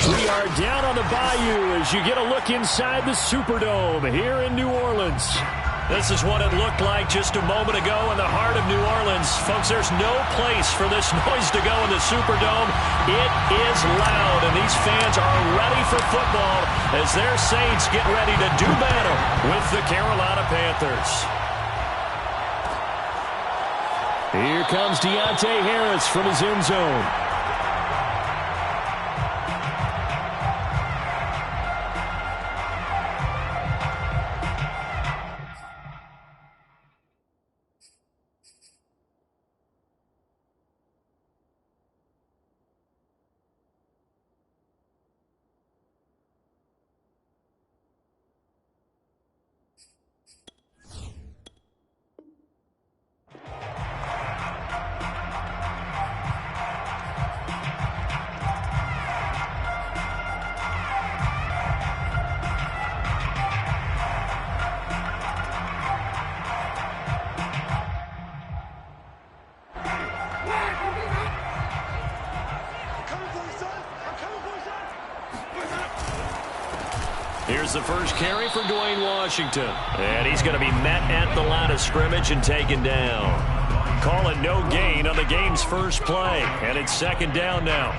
We are down on the bayou as you get a look inside the Superdome here in New Orleans. This is what it looked like just a moment ago in the heart of New Orleans. Folks, there's no place for this noise to go in the Superdome. It is loud, and these fans are ready for football as their Saints get ready to do battle with the Carolina Panthers. Here comes Deontay Harris from his end zone. Here's the first carry for Dwayne Washington. And he's going to be met at the line of scrimmage and taken down. Call it no gain on the game's first play. And it's second down now.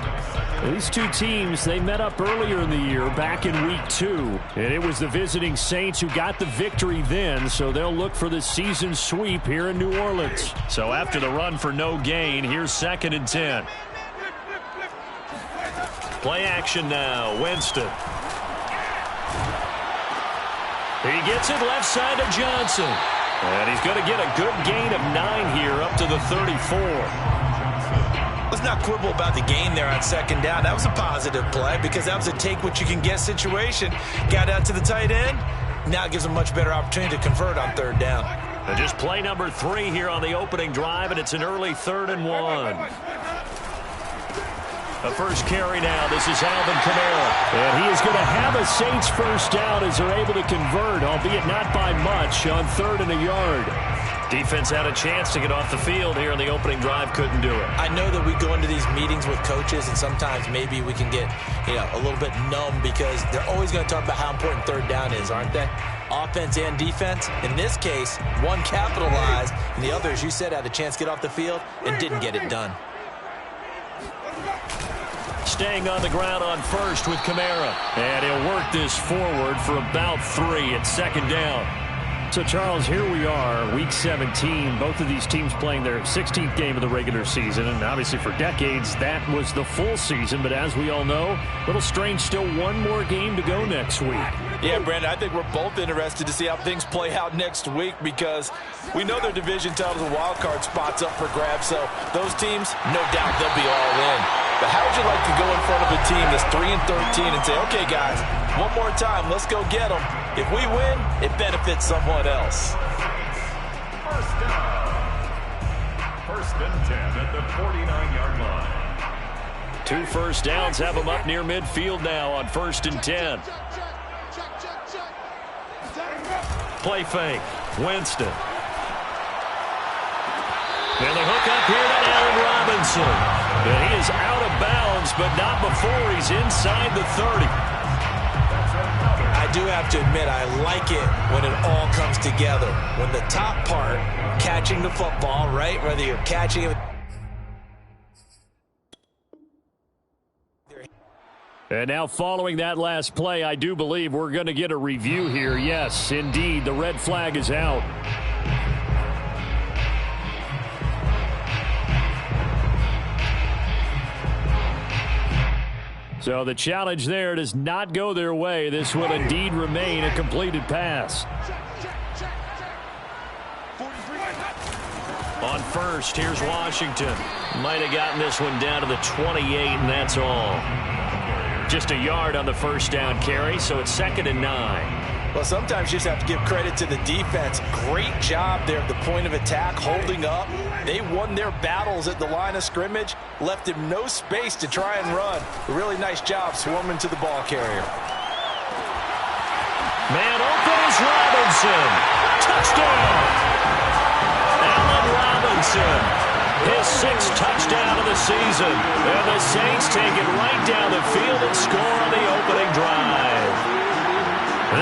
These two teams, they met up earlier in the year, back in week 2. And it was the visiting Saints who got the victory then, so they'll look for the season sweep here in New Orleans. So after the run for no gain, here's 2nd and 10. Play action now, Winston. He gets it left side to Johnson. And he's going to get a good gain of 9 here up to the 34. Let's not quibble about the gain there on second down. That was a positive play because that was a take-what-you-can-get situation. Got out to the tight end. Now it gives him a much better opportunity to convert on third down. And just play number 3 here on the opening drive, and it's an early 3rd and 1. The first carry now. This is Alvin Kamara. And he is going to have a Saints first down as they're able to convert, albeit not by much, on 3rd and a yard. Defense had a chance to get off the field here in the opening drive. Couldn't do it. I know that we go into these meetings with coaches, and sometimes maybe we can get a little bit numb because they're always going to talk about how important third down is, aren't they? Offense and defense. In this case, one capitalized, and the other, as you said, had a chance to get off the field and didn't get it done. Staying on the ground on first with Kamara. And he'll work this forward for about 3 at second down. So, Charles, here we are, Week 17. Both of these teams playing their 16th game of the regular season. And obviously for decades, that was the full season. But as we all know, a little strange, still one more game to go next week. Yeah, Brandon, I think we're both interested to see how things play out next week because we know their division titles and wild card spots up for grabs. So those teams, no doubt they'll be all in. But how would you like to go in front of a team that's 3-13 and say, okay, guys, one more time, let's go get them. If we win, it benefits someone else. First down. 1st and 10 at the 49-yard line. 2 first downs have them up near midfield now on 1st and 10. Play fake. Winston. And the hook up here to Allen Robinson. And he is out of bounds, but not before he's inside the 30. I do have to admit, I like it when it all comes together. When the top part, catching the football, right? Whether you're catching it. And now following that last play, I do believe we're going to get a review here. Yes, indeed, the red flag is out. So the challenge there does not go their way. This will indeed remain a completed pass. On first, here's Washington. Might have gotten this one down to the 28, and that's all. Just a yard on the first down carry, so it's 2nd and 9. Well, sometimes you just have to give credit to the defense. Great job there at the point of attack, holding up. They won their battles at the line of scrimmage, left him no space to try and run. A really nice job swarming to the ball carrier. Man open is Robinson. Touchdown! Allen Robinson. His 6th touchdown of the season. And the Saints take it right down the field and score on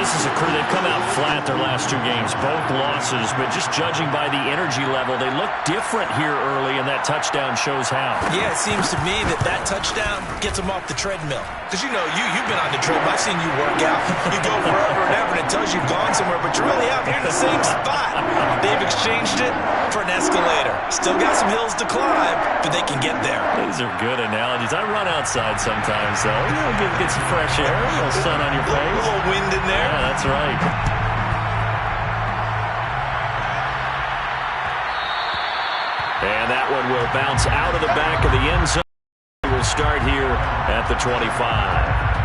this is a crew that come out flat their last 2 games, both losses, but just judging by the energy level, they look different here early, and that touchdown shows how. Yeah, it seems to me that touchdown gets them off the treadmill. Because, you know, you've been on the treadmill. I've seen you work out. You go forever and ever, and it tells you you've gone somewhere, but you're really out here in the same spot. They've exchanged it for an escalator. Still got some hills to climb, but they can get there. These are good analogies. I run outside sometimes, though. You know, get some fresh air, a little sun on your face. A little wind in there. Yeah, that's right. And that one will bounce out of the back of the end zone. We'll start here at the 25.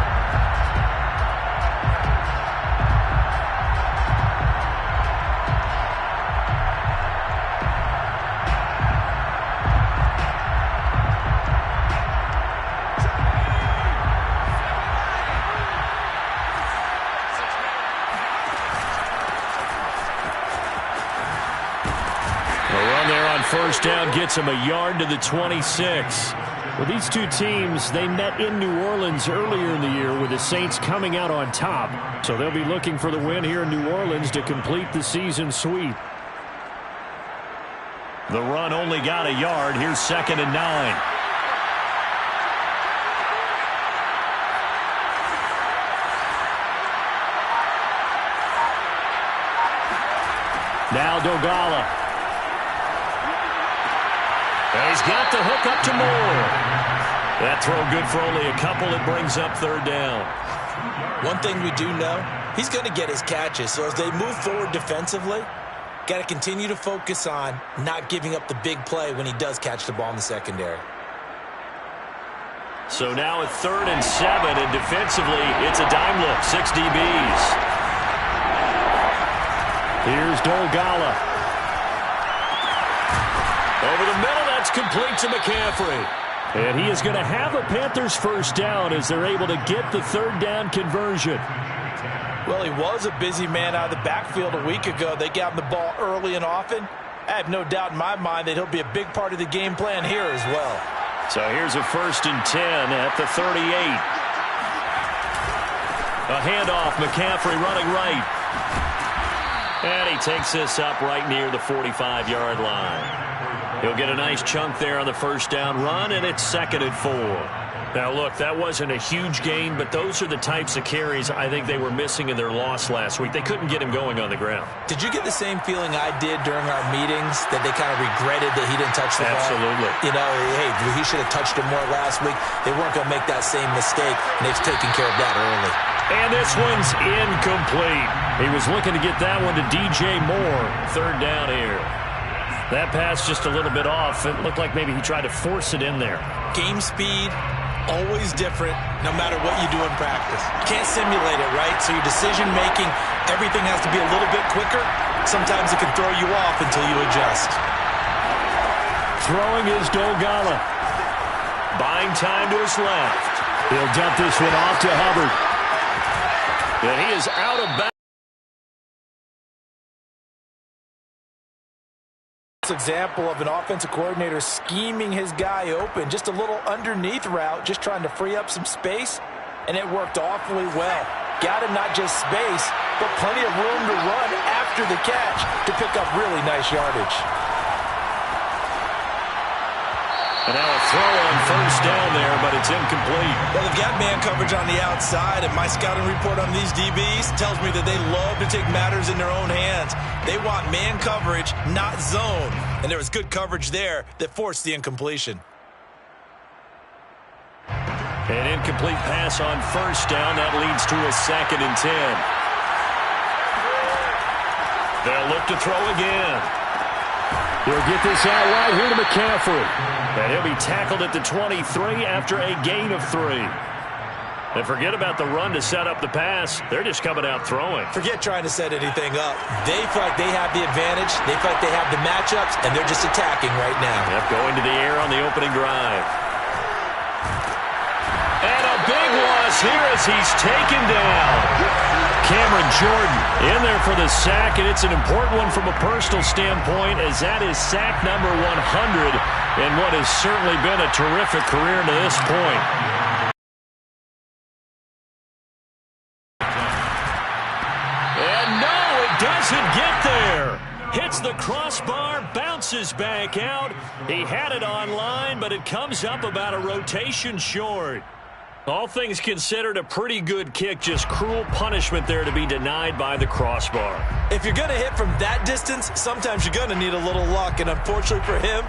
First down gets him a yard to the 26. Well, these two teams, they met in New Orleans earlier in the year with the Saints coming out on top. So they'll be looking for the win here in New Orleans to complete the season sweep. The run only got a yard. Here's 2nd and 9. Now Dogala. And he's got the hook up to Moore. That throw good for only a couple. It brings up 3rd down. One thing we do know, he's going to get his catches. So as they move forward defensively, got to continue to focus on not giving up the big play when he does catch the ball in the secondary. So now at 3rd and 7, and defensively, it's a dime look. 6 DBs. Here's Dogala. Over the middle, that's complete to McCaffrey. And he is going to have a Panthers first down as they're able to get the 3rd down conversion. Well, he was a busy man out of the backfield a week ago. They got him the ball early and often. I have no doubt in my mind that he'll be a big part of the game plan here as well. So here's a 1st and 10 at the 38. A handoff, McCaffrey running right. And he takes this up right near the 45-yard line. He'll get a nice chunk there on the first down run, and it's 2nd and 4. Now, look, that wasn't a huge gain, but those are the types of carries I think they were missing in their loss last week. They couldn't get him going on the ground. Did you get the same feeling I did during our meetings, that they kind of regretted that he didn't touch the ball? Absolutely. You know, hey, he should have touched him more last week. They weren't going to make that same mistake, and they've taken care of that early. And this one's incomplete. He was looking to get that one to DJ Moore. 3rd down here. That pass just a little bit off. It looked like maybe he tried to force it in there. Game speed, always different, no matter what you do in practice. You can't simulate it, right? So your decision-making, everything has to be a little bit quicker. Sometimes it can throw you off until you adjust. Throwing is Dogala. Buying time to his left. He'll dump this one off to Hubbard. And he is out of bounds. Example of an offensive coordinator scheming his guy open, just a little underneath route, just trying to free up some space, and it worked awfully well. Got him not just space, but plenty of room to run after the catch to pick up really nice yardage. And now a throw on first down there, but it's incomplete. Well, they've got man coverage on the outside, and my scouting report on these DBs tells me that they love to take matters in their own hands. They want man coverage, not zone. And there was good coverage there that forced the incompletion. An incomplete pass on first down. That leads to a 2nd and 10. They'll look to throw again. He'll get this out right here to McCaffrey. And he'll be tackled at the 23 after a gain of 3. And forget about the run to set up the pass. They're just coming out throwing. Forget trying to set anything up. They feel like they have the advantage. They feel like they have the matchups, and they're just attacking right now. Yep, going to the air on the opening drive. And a big loss here as he's taken down. Cameron Jordan in there for the sack, and it's an important one from a personal standpoint, as that is sack number 100 in what has certainly been a terrific career to this point. doesn't get there. Hits the crossbar, bounces back out. He had it on line, but it comes up about a rotation short. All things considered, a pretty good kick. Just cruel punishment there to be denied by the crossbar. If you're going to hit from that distance, sometimes you're going to need a little luck. And unfortunately for him,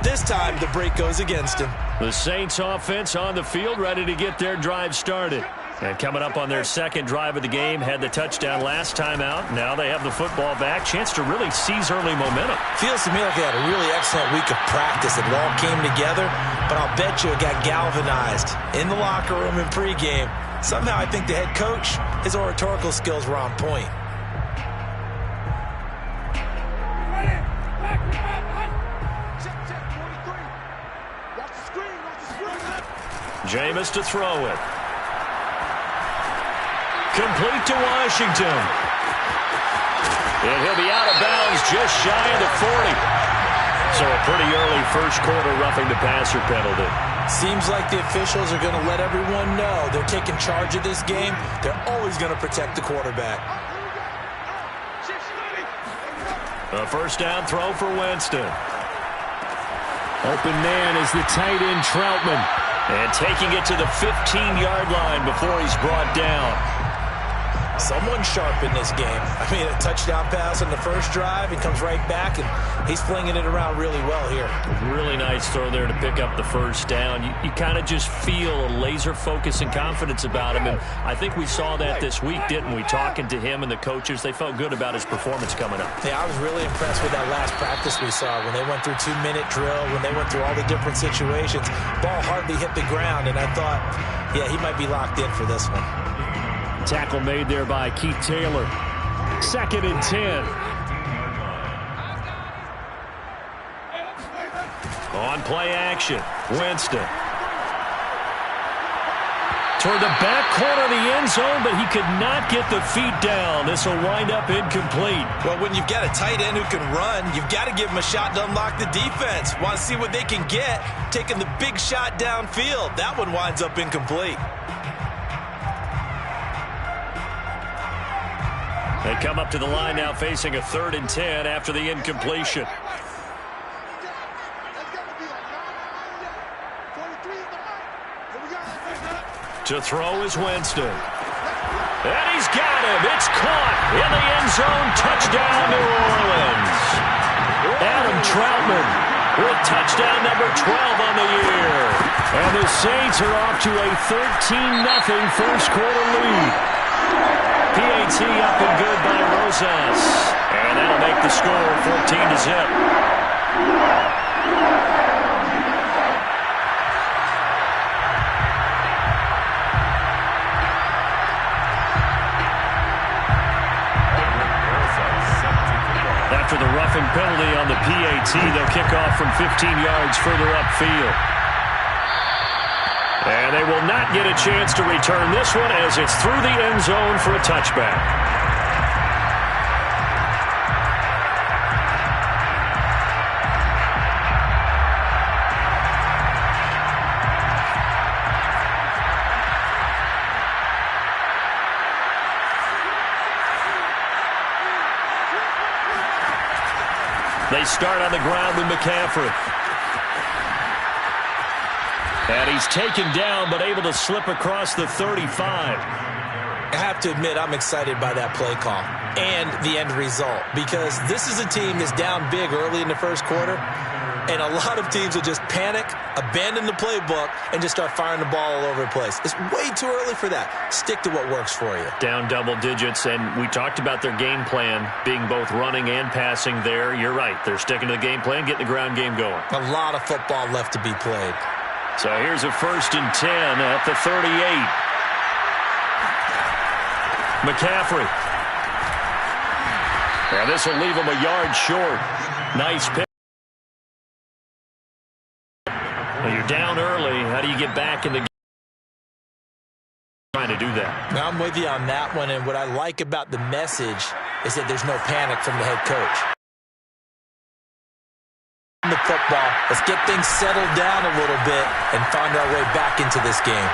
this time the break goes against him. The Saints offense on the field, ready to get their drive started. And coming up on their second drive of the game, had the touchdown last time out. Now they have the football back. Chance to really seize early momentum. Feels to me like they had a really excellent week of practice. It all came together, but I'll bet you it got galvanized in the locker room in pregame. Somehow I think the head coach, his oratorical skills were on point. Jameis to throw it. Complete to Washington. And he'll be out of bounds just shy of the 40. So a pretty early first quarter roughing the passer penalty. Seems like the officials are going to let everyone know they're taking charge of this game. They're always going to protect the quarterback. A first down throw for Winston. Open man is the tight end Troutman. And taking it to the 15-yard line before he's brought down. Someone sharp in this game. I mean, a touchdown pass on the first drive. He comes right back, and he's flinging it around really well here. Really nice throw there to pick up the first down. You kind of just feel a laser focus and confidence about him, and I think we saw that this week, didn't we? Talking to him and the coaches, they felt good about his performance coming up. Yeah, I was really impressed with that last practice we saw when they went through 2-minute drill, when they went through all the different situations. Ball hardly hit the ground, and I thought, yeah, he might be locked in for this one. Tackle made there by Keith Taylor. 2nd and 10. On play action, Winston. Toward the back corner of the end zone, but he could not get the feet down. This will wind up incomplete. Well, when you've got a tight end who can run, you've got to give him a shot to unlock the defense. Want to see what they can get, taking the big shot downfield. That one winds up incomplete. They come up to the line now facing a 3rd and 10 after the incompletion. To throw is Winston. And he's got him. It's caught in the end zone. Touchdown, New Orleans. Adam Troutman with touchdown number 12 on the year. And the Saints are off to a 13-0 first quarter lead. PAT up and good by Rosas. And that'll make the score 14-0. After the roughing penalty on the PAT, they'll kick off from 15 yards further upfield. And they will not get a chance to return this one as it's through the end zone for a touchback. They start on the ground with McCaffrey. And he's taken down, but able to slip across the 35. I have to admit, I'm excited by that play call and the end result, because this is a team that's down big early in the first quarter, and a lot of teams will just panic, abandon the playbook, and just start firing the ball all over the place. It's way too early for that. Stick to what works for you. Down double digits, and we talked about their game plan being both running and passing there. You're right. They're sticking to the game plan, getting the ground game going. A lot of football left to be played. So here's a 1st and 10 at the 38. McCaffrey. And this will leave him a yard short. Nice pick. Well, you're down early. How do you get back in the game? Trying to do that. Now, I'm with you on that one, and what I like about the message is that there's no panic from the head coach. The football. Let's get things settled down a little bit and find our way back into this game.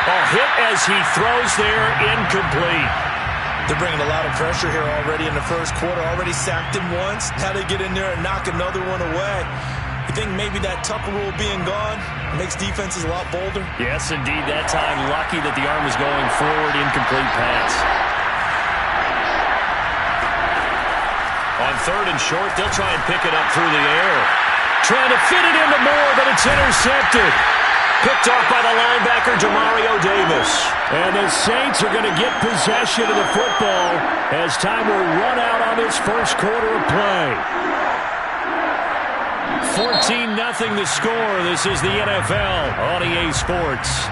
A hit as he throws there, incomplete. They're bringing a lot of pressure here already in the first quarter. Already sacked him once. Now they get in there and knock another one away. You think maybe that Tucker rule being gone makes defenses a lot bolder? Yes, indeed. That time, lucky that the arm was going forward. Incomplete pass. On 3rd and short, they'll try and pick it up through the air. Trying to fit it into Moore, but it's intercepted. Picked off by the linebacker, Demario Davis. And the Saints are going to get possession of the football as time will run out on this first quarter of play. 14-0 the score. This is the NFL on EA Sports.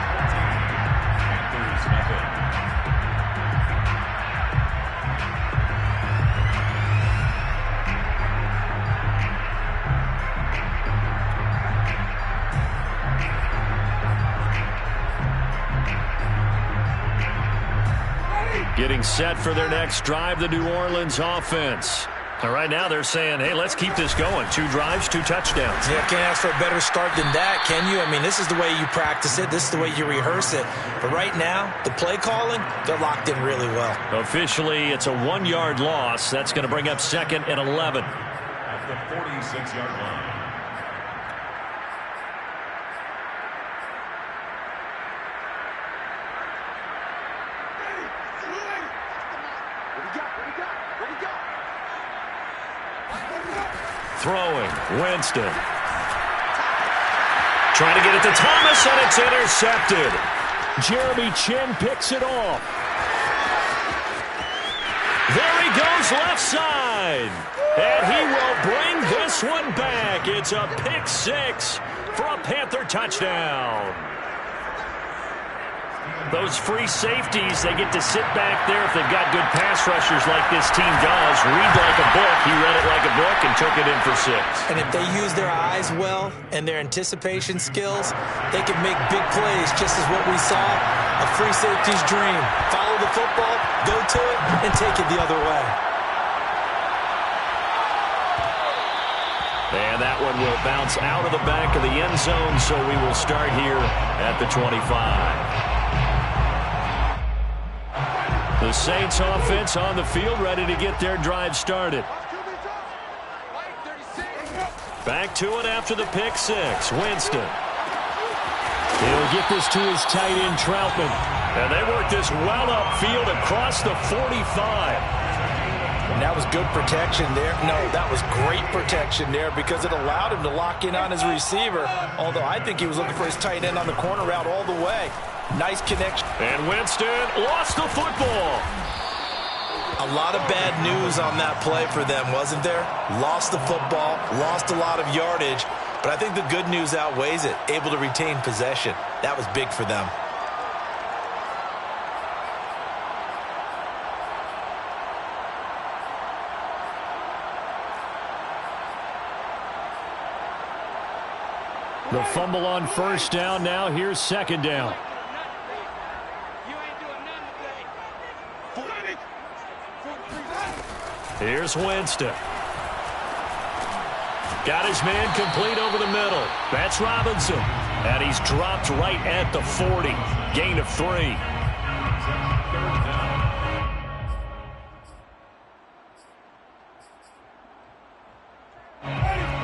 Getting set for their next drive, the New Orleans offense. And right now they're saying, hey, let's keep this going. 2 drives, 2 touchdowns. Yeah, can't ask for a better start than that, can you? I mean, this is the way you practice it. This is the way you rehearse it. But right now, the play calling, they're locked in really well. Officially, it's a 1-yard loss. That's going to bring up 2nd and 11. At the 46-yard line. Throwing, Winston. Trying to get it to Thomas, and it's intercepted. Jeremy Chin picks it off. There he goes left side. And he will bring this one back. It's a pick 6 for a Panther touchdown. Those free safeties, they get to sit back there if they've got good pass rushers like this team does. Read like a book. He read it like a book and took it in for 6. And if they use their eyes well and their anticipation skills, they can make big plays, just as what we saw, a free safety's dream. Follow the football, go to it, and take it the other way. And that one will bounce out of the back of the end zone, so we will start here at the 25. The Saints offense on the field, ready to get their drive started. Back to it after the pick 6. Winston. He'll get this to his tight end, Troutman. And they work this well upfield across the 45. And that was good protection there. No, that was great protection there because it allowed him to lock in on his receiver. Although I think he was looking for his tight end on the corner route all the way. Nice connection. And Winston lost the football. A lot of bad news on that play for them, wasn't there? Lost the football, lost a lot of yardage, but I think the good news outweighs it. Able to retain possession. That was big for them. The fumble on first down. Now here's 2nd down. Here's Winston. Got his man complete over the middle. That's Robinson. And he's dropped right at the 40. Gain of 3.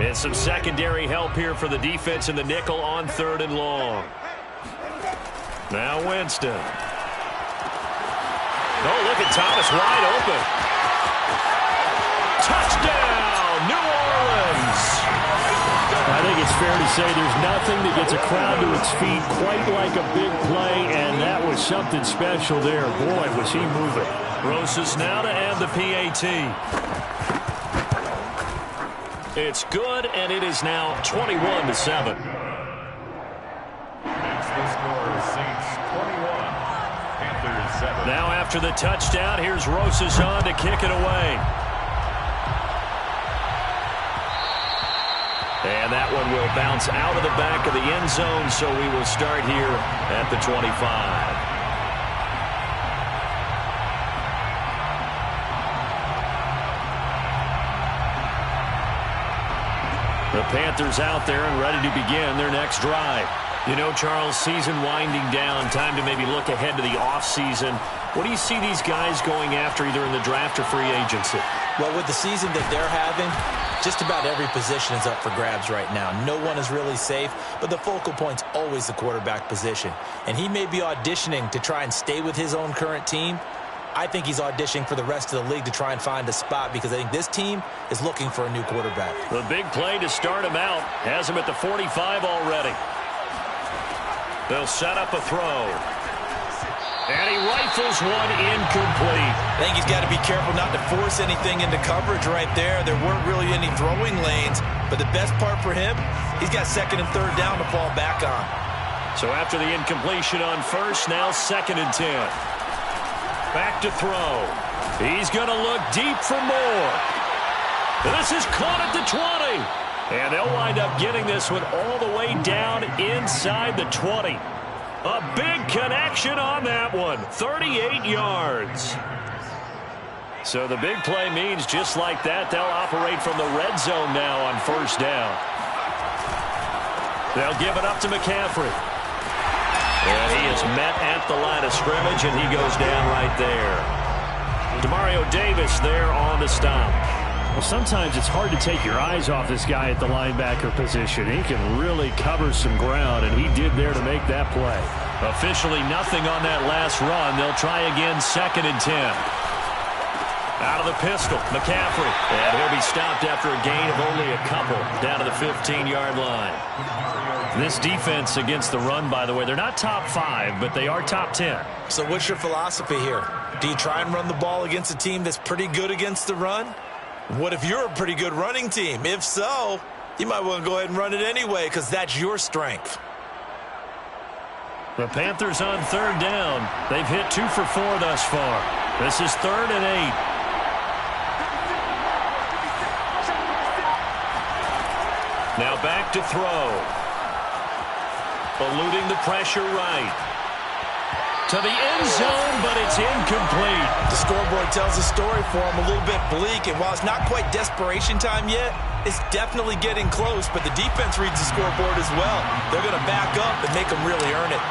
And some secondary help here for the defense in the nickel on 3rd and long. Now Winston. Oh, look at Thomas wide open. Touchdown, New Orleans. I think it's fair to say there's nothing that gets a crowd to its feet quite like a big play, and that was something special there. Boy, was he moving. Rosas now to add the PAT. It's good, and it is now 21-7. That's the score. Saints 21, Panthers 7. Now after the touchdown, here's Rosas on to kick it away. And that one will bounce out of the back of the end zone, so we will start here at the 25. The Panthers out there and ready to begin their next drive. You know, Charles, season winding down, time to maybe look ahead to the offseason. What do you see these guys going after either in the draft or free agency? Well, with the season that they're having, just about every position is up for grabs right now. No one is really safe, but the focal point's always the quarterback position. And he may be auditioning to try and stay with his own current team. I think he's auditioning for the rest of the league to try and find a spot because I think this team is looking for a new quarterback. The big play to start him out has him at the 45 already. They'll set up a throw. And he rifles one incomplete. I think he's got to be careful not to force anything into coverage right there. There weren't really any throwing lanes, but the best part for him, he's got second and third down to fall back on. So after the incompletion on first, now 2nd and 10. Back to throw. He's going to look deep for more. This is caught at the 20. And they'll wind up getting this one all the way down inside the 20. A big connection on that one. 38 yards. So the big play means just like that, they'll operate from the red zone now on first down. They'll give it up to McCaffrey. And he is met at the line of scrimmage, and he goes down right there. Demario Davis there on the stop. Well, sometimes it's hard to take your eyes off this guy at the linebacker position. He can really cover some ground, and he did there to make that play. Officially nothing on that last run. They'll try again, 2nd and 10. Out of the pistol, McCaffrey. And he'll be stopped after a gain of only a couple down to the 15-yard line. This defense against the run, by the way, they're not top 5, but they are top 10. So what's your philosophy here? Do you try and run the ball against a team that's pretty good against the run? What if you're a pretty good running team? If so, you might want to go ahead and run it anyway because that's your strength. The Panthers on 3rd down. They've hit 2 for 4 thus far. This is 3rd and 8. Now back to throw. Eluding the pressure right. To the end zone, but it's incomplete. The scoreboard tells the story for him, a little bit bleak, and while it's not quite desperation time yet, it's definitely getting close, but the defense reads the scoreboard as well. They're going to back up and make them really earn it.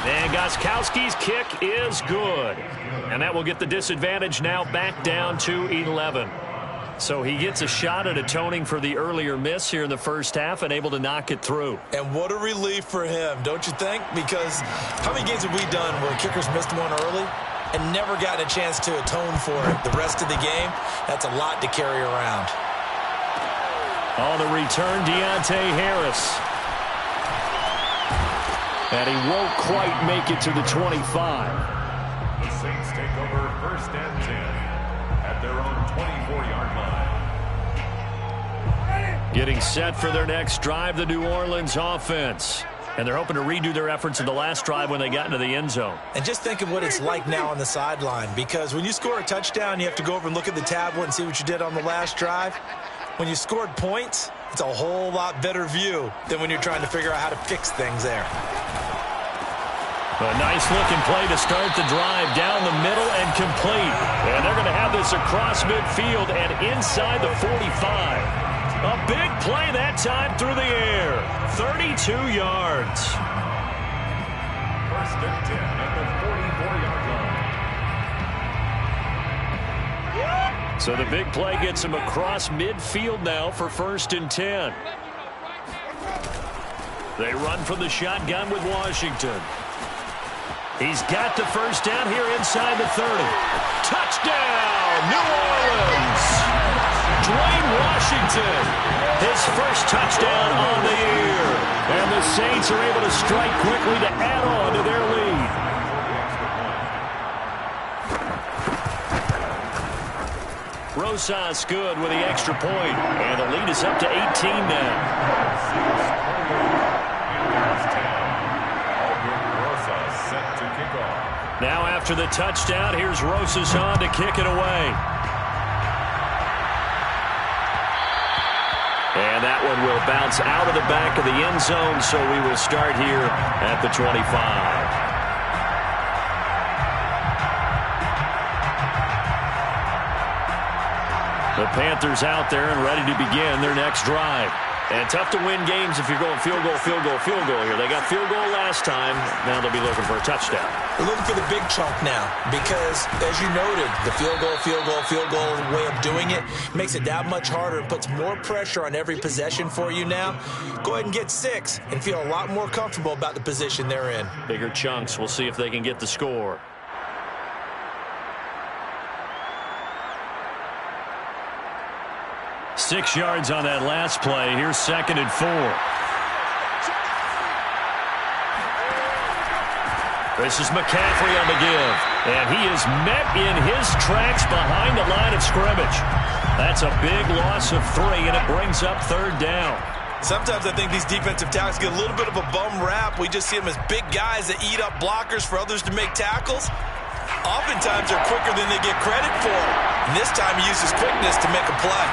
And Gostkowski's kick is good. And that will get the disadvantage now back down to 11. So he gets a shot at atoning for the earlier miss here in the first half and able to knock it through. And what a relief for him, don't you think? Because how many games have we done where kickers missed one early and never gotten a chance to atone for it the rest of the game? That's a lot to carry around. On the return, Deontay Harris. And he won't quite make it to the 25. The Saints take over 1st and 10 at their own 24-yard line. Getting set for their next drive, the New Orleans offense. And they're hoping to redo their efforts in the last drive when they got into the end zone. And just think of what it's like now on the sideline, because when you score a touchdown, you have to go over and look at the tablet and see what you did on the last drive. When you scored points, it's a whole lot better view than when you're trying to figure out how to fix things there. A nice-looking play to start the drive down the middle and complete. And they're going to have this across midfield and inside the 45. A big play that time through the air. 32 yards. 1st and 10 at the 44-yard line. So the big play gets him across midfield now for 1st and 10. They run from the shotgun with Washington. He's got the first down here inside the 30. Touchdown, New Orleans! Dwayne Washington, his first touchdown on the year. And the Saints are able to strike quickly to add on to their lead. Rosas good with the extra point. And the lead is up to 18 now. Now after the touchdown, here's Rosas on to kick it away. And that one will bounce out of the back of the end zone, so we will start here at the 25. The Panthers out there and ready to begin their next drive. And tough to win games if you're going field goal, field goal, field goal here. They got field goal last time. Now they'll be looking for a touchdown. We're looking for the big chunk now because, as you noted, the field goal way of doing it makes it that much harder and puts more pressure on every possession for you now. Go ahead and get 6 and feel a lot more comfortable about the position they're in. Bigger chunks. We'll see if they can get the score. Six yards on that last play. Here's 2nd and 4. This is McCaffrey on the give. And he is met in his tracks behind the line of scrimmage. That's a big loss of 3, and it brings up 3rd down. Sometimes I think these defensive tackles get a little bit of a bum rap. We just see them as big guys that eat up blockers for others to make tackles. Oftentimes they're quicker than they get credit for. And this time he uses quickness to make a play.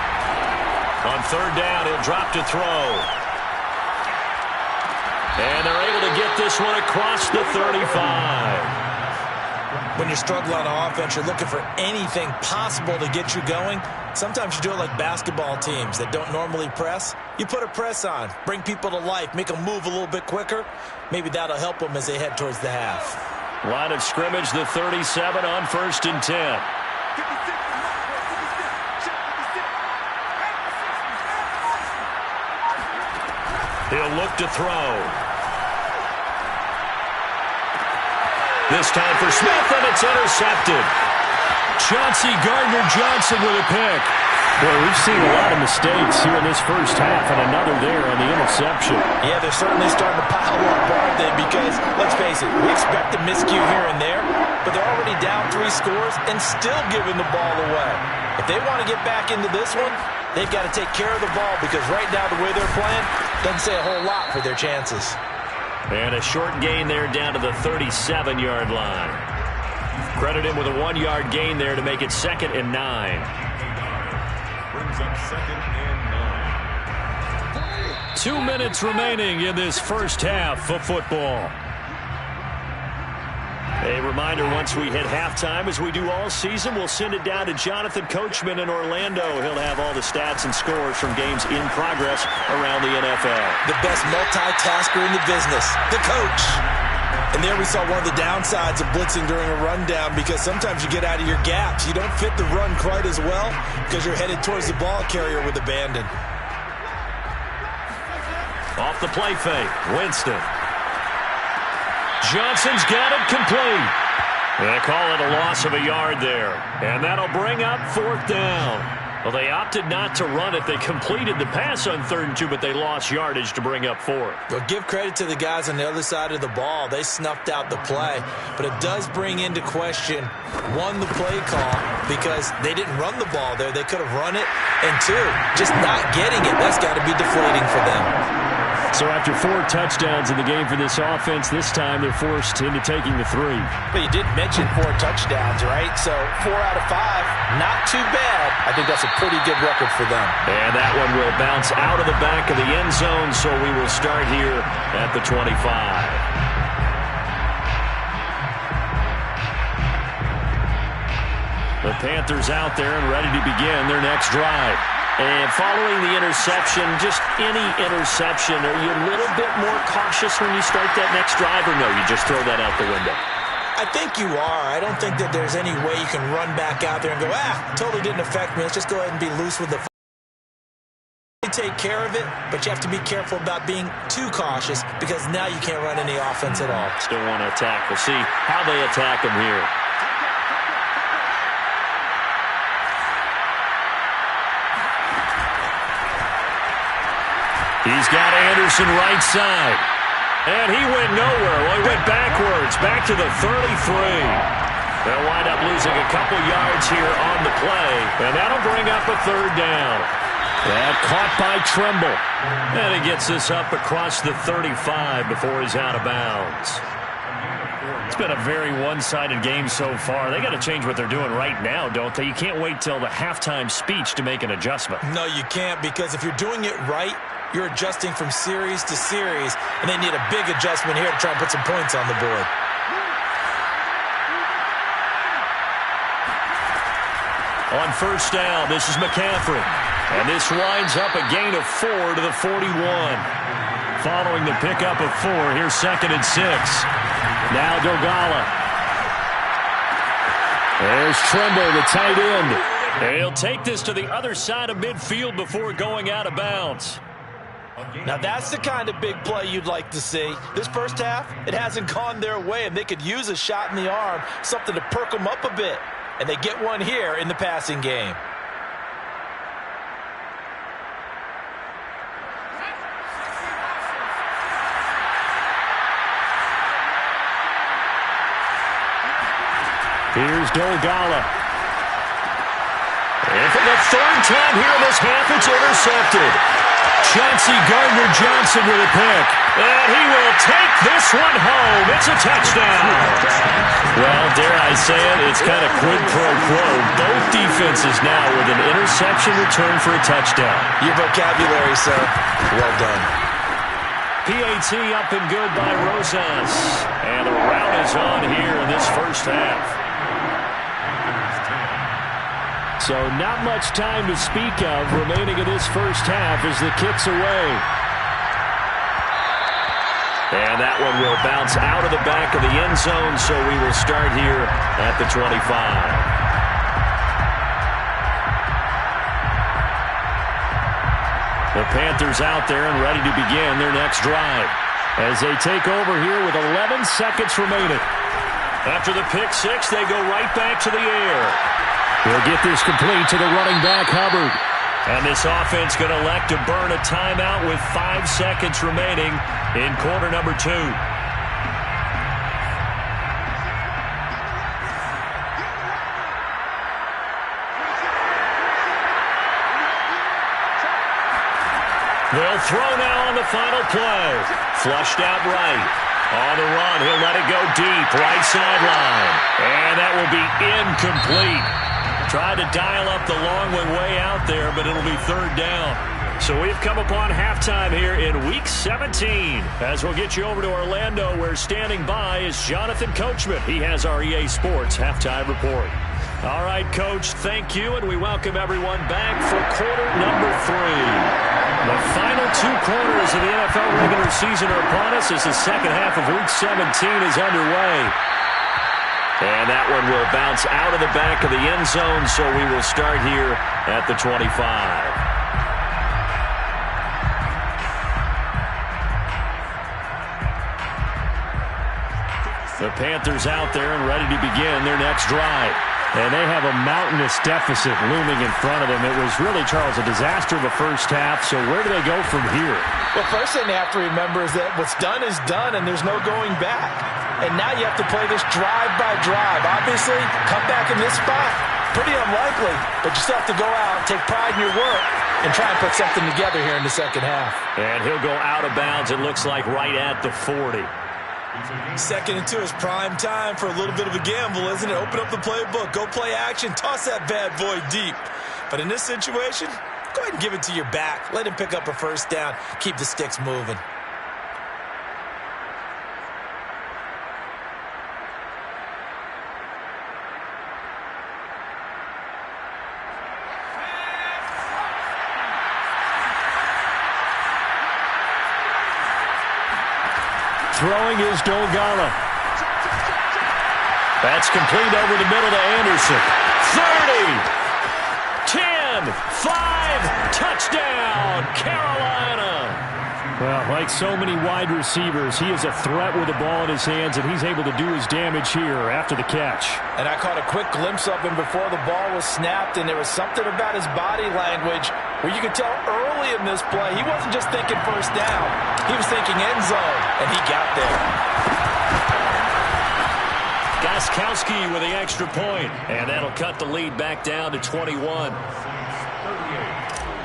On 3rd down, he'll drop to throw. And they're able to get this one across the 35. When you're struggling on offense, you're looking for anything possible to get you going. Sometimes you do it like basketball teams that don't normally press. You put a press on, bring people to life, make them move a little bit quicker. Maybe that'll help them as they head towards the half. Line of scrimmage, the 37 on 1st and 10. He'll look to throw. This time for Smith, and it's intercepted. Chauncey Gardner-Johnson with a pick. Boy, we've seen a lot of mistakes here in this first half, and another there on the interception. Yeah, they're certainly starting to pile up, aren't they? Because, let's face it, we expect a miscue here and there, but they're already down 3 scores and still giving the ball away. If they want to get back into this one, they've got to take care of the ball because right now the way they're playing doesn't say a whole lot for their chances. And a short gain there down to the 37-yard line. Credit him with a 1-yard gain there to make it 2nd and 9. Brings up 2nd and 9. 2 minutes remaining in this first half of football. A reminder, once we hit halftime, as we do all season, we'll send it down to Jonathan Coachman in Orlando. He'll have all the stats and scores from games in progress around the NFL. The best multitasker in the business, the coach. And there we saw one of the downsides of blitzing during a rundown because sometimes you get out of your gaps. You don't fit the run quite as well because you're headed towards the ball carrier with abandon. Off the play fake, Winston. Johnson's got it complete. They call it a loss of a yard there. And that'll bring up 4th down. Well, they opted not to run it. They completed the pass on 3rd and 2, but they lost yardage to bring up 4th. Well, give credit to the guys on the other side of the ball. They snuffed out the play. But it does bring into question, 1, the play call, because they didn't run the ball there. They could have run it. And 2, just not getting it. That's got to be deflating for them. So after 4 touchdowns in the game for this offense, this time they're forced into taking the 3. But you did mention 4 touchdowns, right? So 4 out of 5, not too bad. I think that's a pretty good record for them. And that one will bounce out of the back of the end zone, so we will start here at the 25. The Panthers out there and ready to begin their next drive. And following the interception, just any interception, are you a little bit more cautious when you start that next drive, or no, you just throw that out the window? I think you are. I don't think that there's any way you can run back out there and go, totally didn't affect me. Let's just go ahead and be loose with the take care of it, but you have to be careful about being too cautious because now you can't run any offense at all. Still want to attack. We'll see how they attack him here. He's got Anderson right side. And he went nowhere. Well, he went backwards, back to the 33. They'll wind up losing a couple yards here on the play. And that'll bring up a 3rd down. That caught by Tremble. And he gets this up across the 35 before he's out of bounds. It's been a very one-sided game so far. They got to change what they're doing right now, don't they? You can't wait till the halftime speech to make an adjustment. No, you can't, because if you're doing it right, you're adjusting from series to series, and they need a big adjustment here to try and put some points on the board. On 1st down, this is McCaffrey. And this winds up a gain of 4 to the 41. Following the pickup of 4, here's 2nd and 6. Now Dogala. There's Trimble, the tight end. He'll take this to the other side of midfield before going out of bounds. Now that's the kind of big play you'd like to see. This first half, it hasn't gone their way, and they could use a shot in the arm, something to perk them up a bit. And they get one here in the passing game. Here's Dogala. And for the 3rd time here in this half, it's intercepted. Chauncey Gardner-Johnson with a pick. And he will take this one home. It's a touchdown. Well, dare I say it, it's kind of quid pro quo. Both defenses now with an interception return for a touchdown. Your vocabulary, sir. Well done. PAT up and good by Rosas. And the rout is on here in this first half. So not much time to speak of remaining in this first half as the kick's away. And that one will bounce out of the back of the end zone, so we will start here at the 25. The Panthers out there and ready to begin their next drive as they take over here with 11 seconds remaining. After the pick 6, they go right back to the air. He'll get this complete to the running back, Hubbard. And this offense going to elect to burn a timeout with 5 seconds remaining in quarter number 2. They'll throw now on the final play. Flushed out right. On the run, he'll let it go deep, right sideline. And that will be incomplete. Tried to dial up the long one way out there, but it'll be 3rd down. So we've come upon halftime here in Week 17. As we'll get you over to Orlando, where standing by is Jonathan Coachman. He has our EA Sports halftime report. All right, Coach, thank you, and we welcome everyone back for quarter number 3. The final 2 quarters of the NFL regular season are upon us as the second half of Week 17 is underway. And that one will bounce out of the back of the end zone, so we will start here at the 25. The Panthers out there and ready to begin their next drive. And they have a mountainous deficit looming in front of them. It was really, Charles, a disaster the first half, so where do they go from here? Well, first thing they have to remember is that what's done is done, and there's no going back. And now you have to play this drive by drive. Obviously, come back in this spot, pretty unlikely, but you still have to go out, take pride in your work, and try and put something together here in the second half. And he'll go out of bounds, it looks like, right at the 40. 2nd and 2 is prime time for a little bit of a gamble, isn't it? Open up the playbook, go play action, toss that bad boy deep. But in this situation, go ahead and give it to your back. Let him pick up a 1st down, keep the sticks moving. Throwing is Dogala. That's complete over the middle to Anderson. 30, 10, 5, touchdown, Carolina. Well, like so many wide receivers, he is a threat with the ball in his hands, and he's able to do his damage here after the catch. And I caught a quick glimpse of him before the ball was snapped, and there was something about his body language where you could tell early in this play he wasn't just thinking 1st down. He was thinking end zone, and he got there. Gostkowski with the extra point, and that'll cut the lead back down to 21. 38,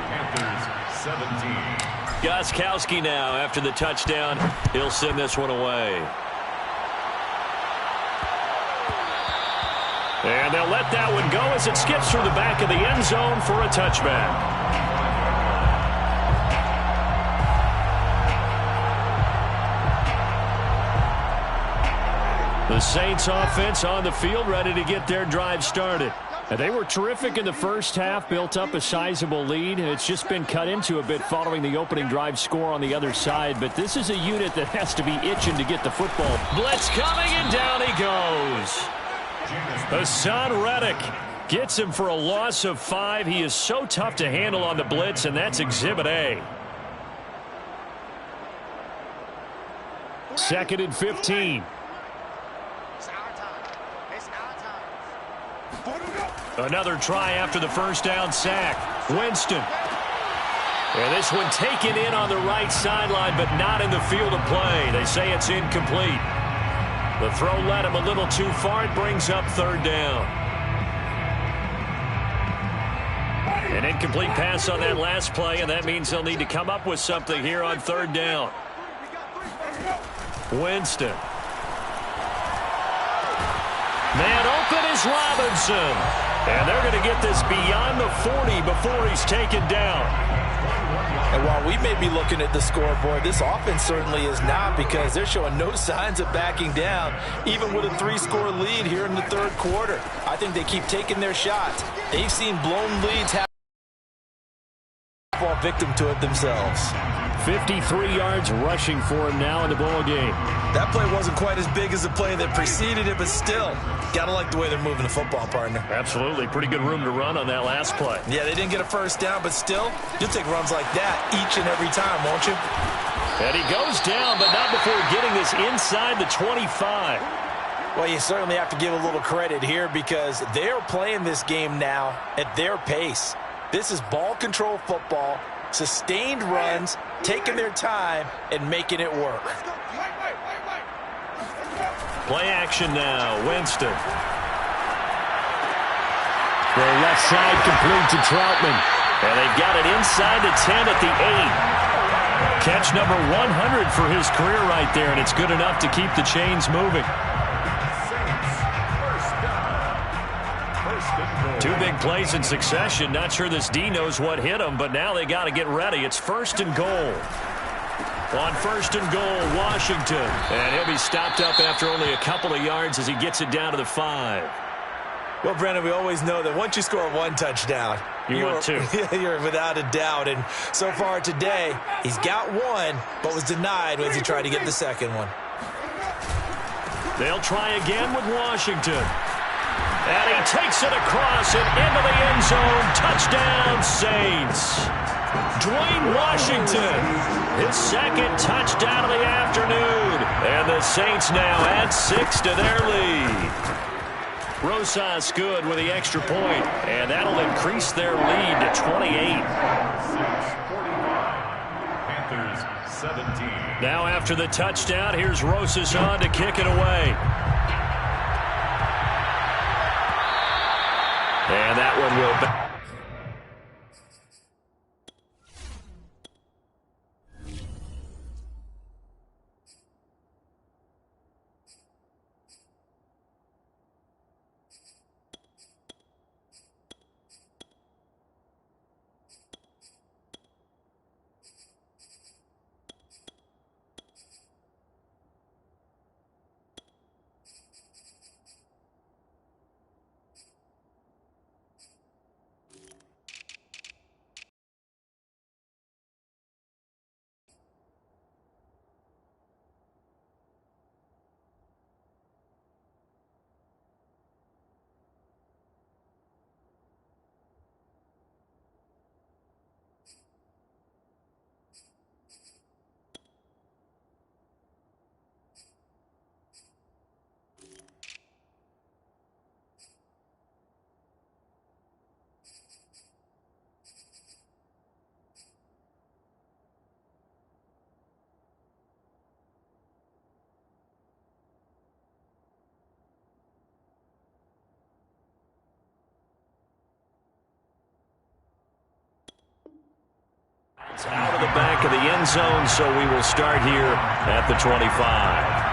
Panthers 17. Gostkowski now, after the touchdown, he'll send this one away. And they'll let that one go as it skips through the back of the end zone for a touchback. The Saints offense on the field, ready to get their drive started. They were terrific in the first half, built up a sizable lead, and it's just been cut into a bit following the opening drive score on the other side. But this is a unit that has to be itching to get the football. Blitz coming, and down he goes. Hassan Reddick gets him for a loss of 5. He is so tough to handle on the blitz, and that's Exhibit A. 2nd and 15. Another try after the first down sack. Winston. And this one taken in on the right sideline, but not in the field of play. They say it's incomplete. The throw led him a little too far. It brings up 3rd down. An incomplete pass on that last play, and that means they'll need to come up with something here on 3rd down. Winston. Man open is Robinson. And they're going to get this beyond the 40 before he's taken down. And while we may be looking at the scoreboard, this offense certainly is not, because they're showing no signs of backing down, even with a 3-score lead here in the 3rd quarter. I think they keep taking their shots. They've seen blown leads happen. Fall victim to it themselves. 53 yards rushing for him now in the ball game. That play wasn't quite as big as the play that preceded it, but still, got to like the way they're moving the football, partner. Absolutely. Pretty good room to run on that last play. Yeah, they didn't get a first down, but still, you'll take runs like that each and every time, won't you? And he goes down, but not before getting this inside the 25. Well, you certainly have to give a little credit here, because they're playing this game now at their pace. This is ball control football, sustained runs, taking their time, and making it work. Play action now. Winston. The left side complete to Troutman. And they've got it inside the 10 at the 8. Catch number 100 for his career right there, and it's good enough to keep the chains moving. 2 big plays in succession. Not sure this D knows what hit him, but now they got to get ready. It's 1st and goal. On 1st and goal, Washington. And he'll be stopped up after only a couple of yards as he gets it down to the 5. Well, Brandon, we always know that once you score 1 touchdown, you're 2. You're without a doubt. And so far today, he's got 1, but was denied as he tried to get the 2nd one. They'll try again with Washington. And he takes it across and into the end zone. Touchdown, Saints. Dwayne Washington, his 2nd touchdown of the afternoon. And the Saints now add 6 to their lead. Rosas good with the extra point, and that'll increase their lead to 28. Panthers 17. Now after the touchdown, here's Rosas on to kick it away. And that one will be. It's out of the back of the end zone, so we will start here at the 25.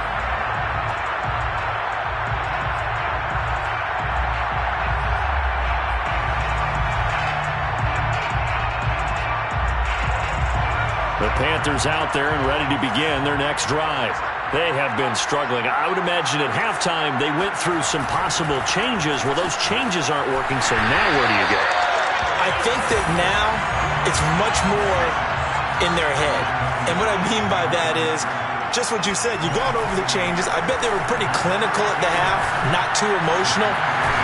The Panthers out there and ready to begin their next drive. They have been struggling. I would imagine at halftime they went through some possible changes. Well, those changes aren't working, so now where do you go? I think that now it's much more in their head. And what I mean by that is just what you said. You've gone over the changes. I bet they were pretty clinical at the half, not too emotional.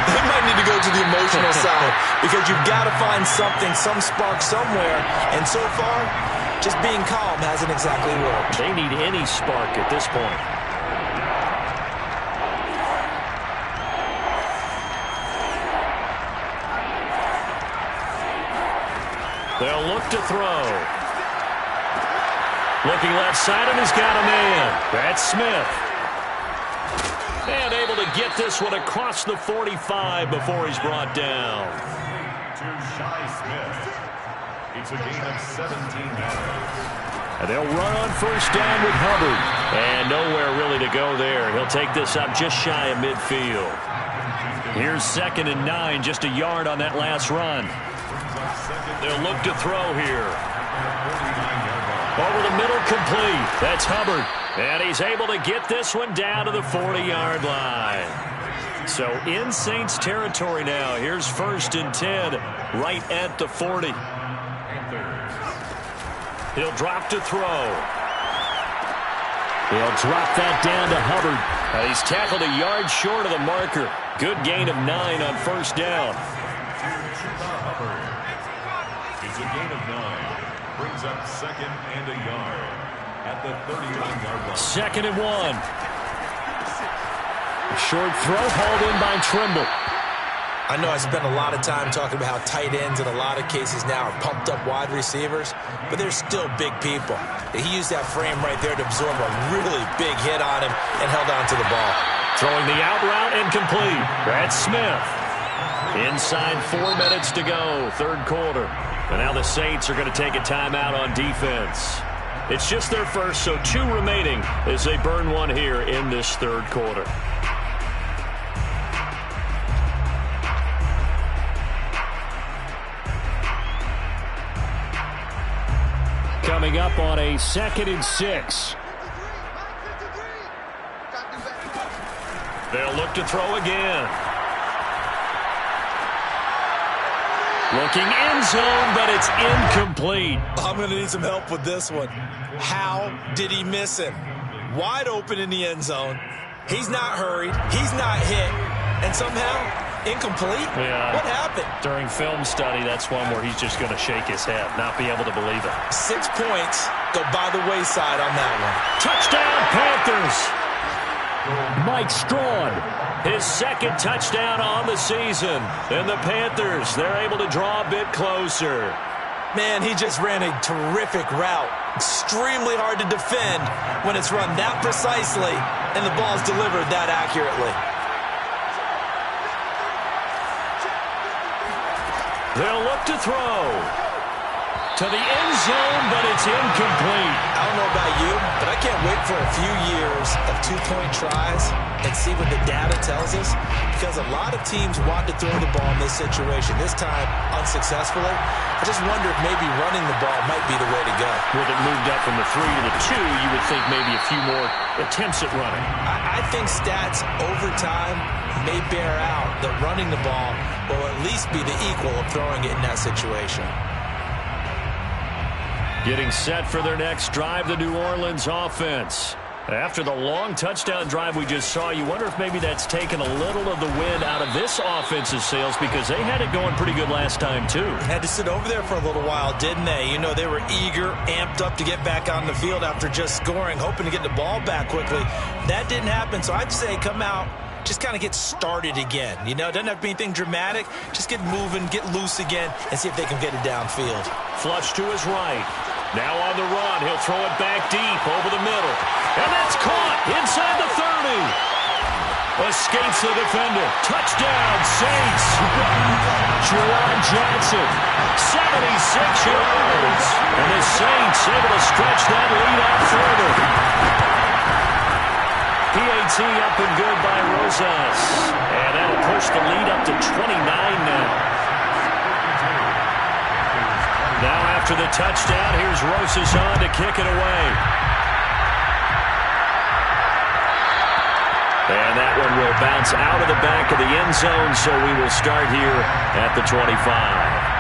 They might need to go to the emotional side because you've got to find something, some spark somewhere. And so far, just being calm hasn't exactly worked. They need any spark at this point. They'll look to throw. Looking left side, and he's got a man. That's Smith. And able to get this one across the 45 before he's brought down. To Shy Smith. It's a gain of 17 yards. And they'll run on first down with Hubbard. And nowhere really to go there. He'll take this up just shy of midfield. Here's 2nd and 9, just a yard on that last run. They'll look to throw here. Over the middle, complete. That's Hubbard. And he's able to get this one down to the 40-yard line. So in Saints territory now. Here's 1st and 10 right at the 40. He'll drop to throw. He'll drop that down to Hubbard. He's tackled a yard short of the marker. Good gain of 9 on first down. It's a gain of 9. Brings up 2nd and a yard at the 31-yard line. 2nd and 1. A short throw hauled in by Trimble. I know I spent a lot of time talking about how tight ends in a lot of cases now are pumped up wide receivers, but they're still big people. He used that frame right there to absorb a really big hit on him and held on to the ball. Throwing the out route and complete. That's Smith. Inside 4 minutes to go, 3rd quarter. And now the Saints are going to take a timeout on defense. It's just their first, so 2 remaining as they burn one here in this 3rd quarter. Coming up on a 2nd and 6. They'll look to throw again. Looking end zone, but it's incomplete. I'm going to need some help with this one. How did he miss him? Wide open in the end zone. He's not hurried. He's not hit. And somehow, incomplete? Yeah. What happened? During film study, that's one where he's just going to shake his head, not be able to believe it. 6 points go by the wayside on that one. Touchdown, Panthers. Mike Strawn, his 2nd touchdown on the season. And the Panthers, they're able to draw a bit closer. Man, he just ran a terrific route. Extremely hard to defend when it's run that precisely and the ball's delivered that accurately. They'll look to throw. To the end zone, but it's incomplete. I don't know about you, but I can't wait for a few years of 2-point tries and see what the data tells us, because a lot of teams want to throw the ball in this situation, this time unsuccessfully. I just wonder if maybe running the ball might be the way to go. With it moved up from the 3 to the 2, you would think maybe a few more attempts at running. I think stats over time may bear out that running the ball will at least be the equal of throwing it in that situation. Getting set for their next drive, the New Orleans offense. After the long touchdown drive we just saw, you wonder if maybe that's taken a little of the wind out of this offense's sails, because they had it going pretty good last time, too. Had to sit over there for a little while, didn't they? You know, they were eager, amped up to get back on the field after just scoring, hoping to get the ball back quickly. That didn't happen, so I'd say come out, just kind of get started again. You know, it doesn't have to be anything dramatic. Just get moving, get loose again, and see if they can get it downfield. Flush to his right. Now on the run, he'll throw it back deep over the middle. And that's caught inside the 30. Escapes the defender. Touchdown, Saints. Juwan Johnson, 76 yards. And the Saints able to stretch that lead out further. PAT up and good by Rosas. And that'll push the lead up to 29 now. Now after the touchdown, here's Rosas on to kick it away. And that one will bounce out of the back of the end zone, so we will start here at the 25.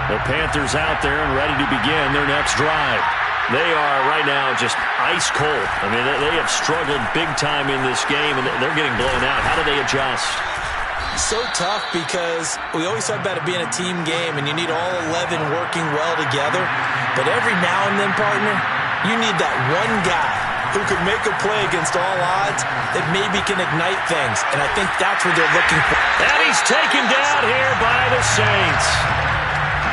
The Panthers out there and ready to begin their next drive. They are right now just ice cold. I mean, they have struggled big time in this game, and they're getting blown out. How do they adjust? So tough because we always talk about it being a team game, and you need all 11 working well together. But every now and then, partner, you need that one guy who could make a play against all odds that maybe can ignite things. And I think that's what they're looking for. And he's taken down here by the Saints.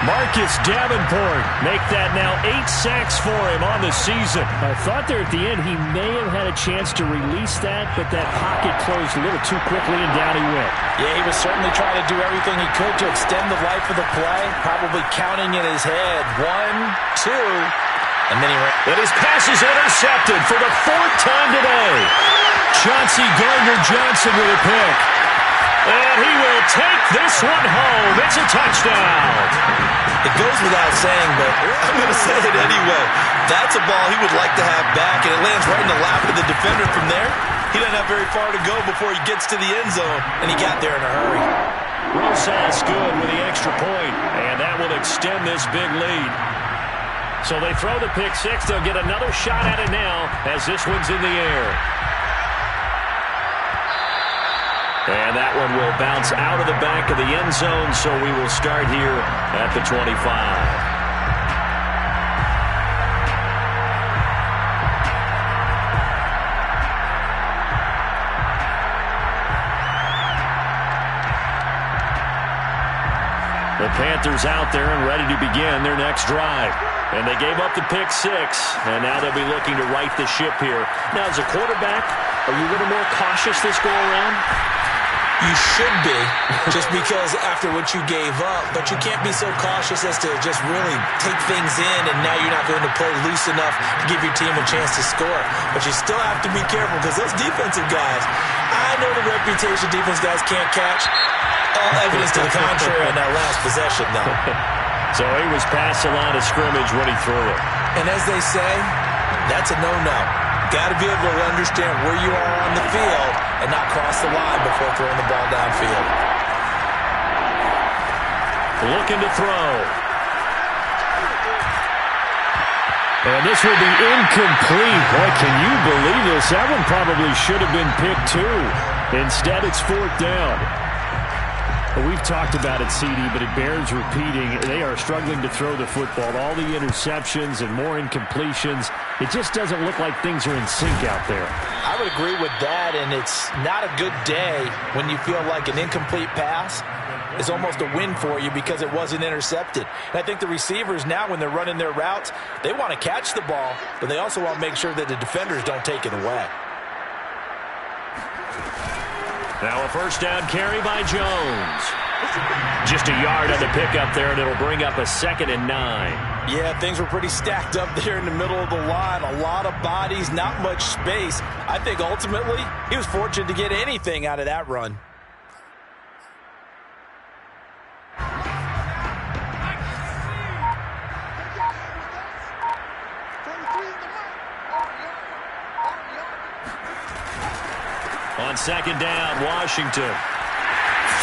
Marcus Davenport make that now 8 sacks for him on the season. I thought there at the end he may have had a chance to release that, but that pocket closed a little too quickly and down he went. Yeah, he was certainly trying to do everything he could to extend the life of the play, probably counting in his head 1, 2, and then he ran. But his pass is intercepted for the 4th time today. Chauncey Gardner-Johnson with a pick. And he will take this one home. It's a touchdown. It goes without saying, but I'm going to say it anyway. That's a ball he would like to have back, and it lands right in the lap of the defender from there. He doesn't have very far to go before he gets to the end zone, and he got there in a hurry. Rosas good with the extra point, and that will extend this big lead. So they throw the pick six. They'll get another shot at it now as this one's in the air. And that one will bounce out of the back of the end zone, so we will start here at the 25. The Panthers out there and ready to begin their next drive. And they gave up the pick six, and now they'll be looking to right the ship here. Now, as a quarterback, are you a little more cautious this go-around? You should be, just because after what you gave up, but you can't be so cautious as to just really take things in, and now you're not going to play loose enough to give your team a chance to score. But you still have to be careful because those defensive guys, I know the reputation defense guys can't catch. All evidence to the contrary on that last possession, though. So he was past the line of scrimmage when he threw it. And as they say, that's a no-no. Got to be able to understand where you are on the field and not cross the line before throwing the ball downfield. Looking to throw. And this will be incomplete. Boy, can you believe this? That one probably should have been picked too. Instead, it's 4th down. We've talked about it, CD, but it bears repeating. They are struggling to throw the football. All the interceptions and more incompletions. It just doesn't look like things are in sync out there. I would agree with that, and it's not a good day when you feel like an incomplete pass is almost a win for you because it wasn't intercepted. And I think the receivers now, when they're running their routes, they want to catch the ball, but they also want to make sure that the defenders don't take it away. Now a first down carry by Jones. Just a yard on the pickup there, and it'll bring up a 2nd and 9. Yeah, things were pretty stacked up there in the middle of the line. A lot of bodies, not much space. I think ultimately he was fortunate to get anything out of that run. On 2nd down, Washington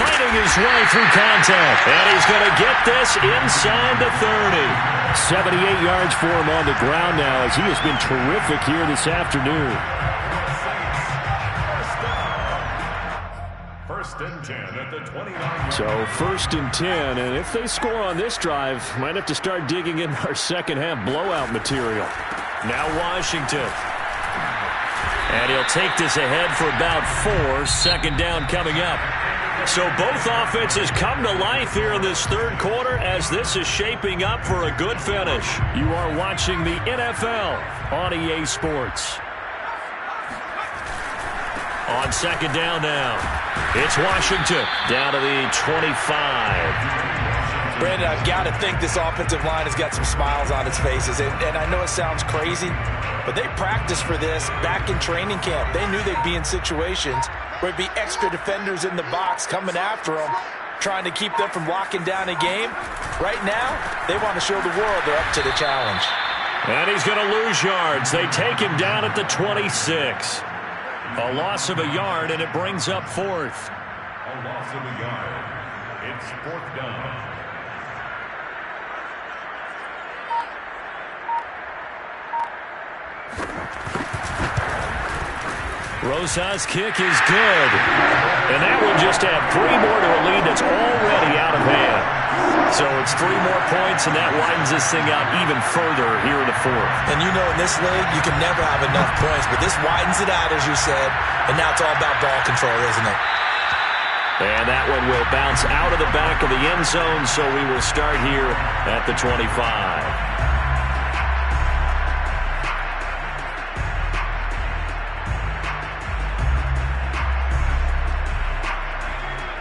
fighting his way through contact. And he's going to get this inside the 30. 78 yards for him on the ground now as he has been terrific here this afternoon. 1st and 10 at the 29. So 1st and 10, and if they score on this drive, might have to start digging in our second half blowout material. Now Washington. And he'll take this ahead for about 4. 2nd down coming up. So both offenses come to life here in this 3rd quarter as this is shaping up for a good finish. You are watching the NFL on EA Sports. On second down now, it's Washington down to the 25. Brandon, I've got to think this offensive line has got some smiles on its faces. And I know it sounds crazy, but they practiced for this back in training camp. They knew they'd be in situations where it'd be extra defenders in the box coming after them, trying to keep them from locking down a game. Right now, they want to show the world they're up to the challenge. And he's going to lose yards. They take him down at the 26. A loss of a yard, and it brings up fourth. A loss of a yard. It's fourth down. Rosa's kick is good. And that will just add 3 more to a lead that's already out of hand. So it's 3 more points, and that widens this thing out even further here in the fourth. And you know in this league, you can never have enough points, but this widens it out, as you said, and now it's all about ball control, isn't it? And that one will bounce out of the back of the end zone, so we will start here at the 25.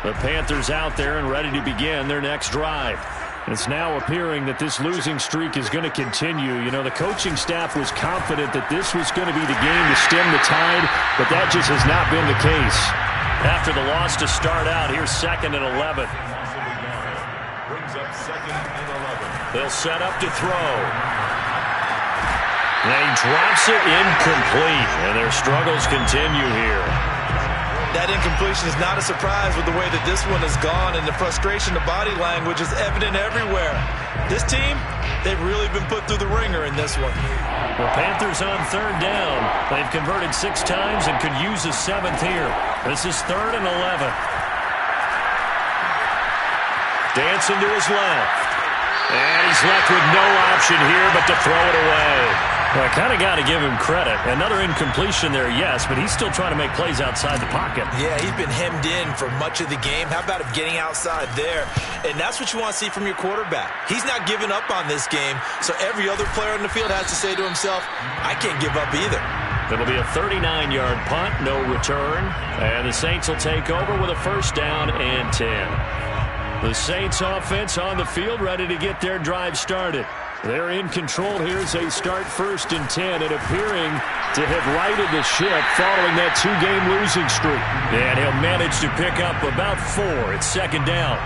The Panthers out there and ready to begin their next drive. It's now appearing that this losing streak is going to continue. You know, the coaching staff was confident that this was going to be the game to stem the tide, but that just has not been the case. After the loss to start out, here's 2nd and 11. Brings up 2nd and 11. They'll set up to throw. And he drops it incomplete, and their struggles continue here. That incompletion is not a surprise with the way that this one has gone, and the frustration, the body language is evident everywhere. This team, they've really been put through the ringer in this one. The Panthers on 3rd down. They've converted 6 times and could use a 7th here. This is 3rd and 11. Dancing to his left. And he's left with no option here but to throw it away. Well, I kind of got to give him credit. Another incompletion there, yes, but he's still trying to make plays outside the pocket. Yeah, he's been hemmed in for much of the game. How about him getting outside there? And that's what you want to see from your quarterback. He's not giving up on this game, so every other player on the field has to say to himself, I can't give up either. It'll be a 39-yard punt, no return, and the Saints will take over with a 1st down and 10. The Saints offense on the field ready to get their drive started. They're in control here as they start 1st and 10 and appearing to have righted the ship following that 2-game losing streak. And he'll manage to pick up about 4. It's 2nd down.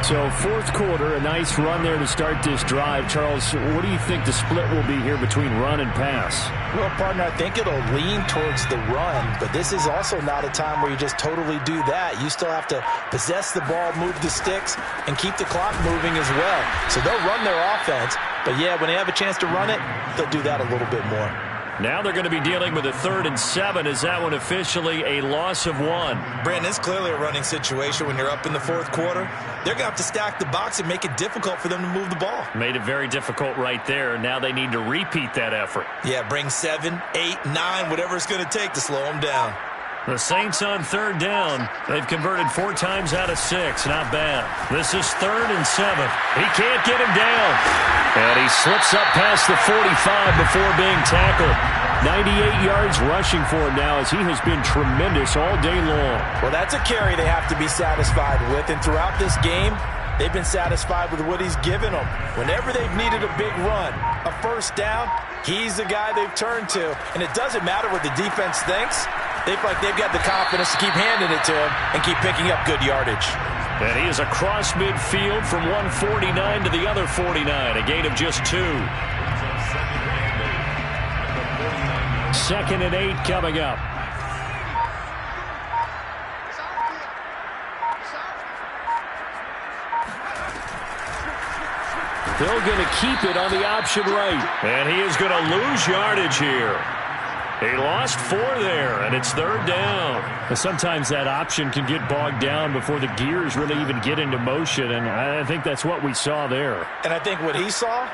So 4th quarter, a nice run there to start this drive. Charles, what do you think the split will be here between run and pass? Well, partner, I think it'll lean towards the run, but this is also not a time where you just totally do that. You still have to possess the ball, move the sticks, and keep the clock moving as well. So they'll run their offense, but yeah, when they have a chance to run it, they'll do that a little bit more. Now they're going to be dealing with a 3rd and 7. Is that one officially a loss of 1? Brandon, it's clearly a running situation when you're up in the 4th quarter. They're going to have to stack the box and make it difficult for them to move the ball. Made it very difficult right there. Now they need to repeat that effort. Yeah, bring 7, 8, 9, whatever it's going to take to slow them down. The Saints on 3rd down. They've converted 4 times out of 6. Not bad. This is 3rd and 7. He can't get him down. And he slips up past the 45 before being tackled. 98 yards rushing for him now as he has been tremendous all day long. Well, that's a carry they have to be satisfied with. And throughout this game, they've been satisfied with what he's given them. Whenever they've needed a big run, a 1st down, he's the guy they've turned to. And it doesn't matter what the defense thinks. They feel like they've got the confidence to keep handing it to him and keep picking up good yardage. And he is across midfield from 149 to the other 49, a gain of just 2. 2nd and 8 coming up. They're going to keep it on the option right. And he is going to lose yardage here. He lost 4 there, and it's 3rd down. Sometimes that option can get bogged down before the gears really even get into motion, and I think that's what we saw there. And I think what he saw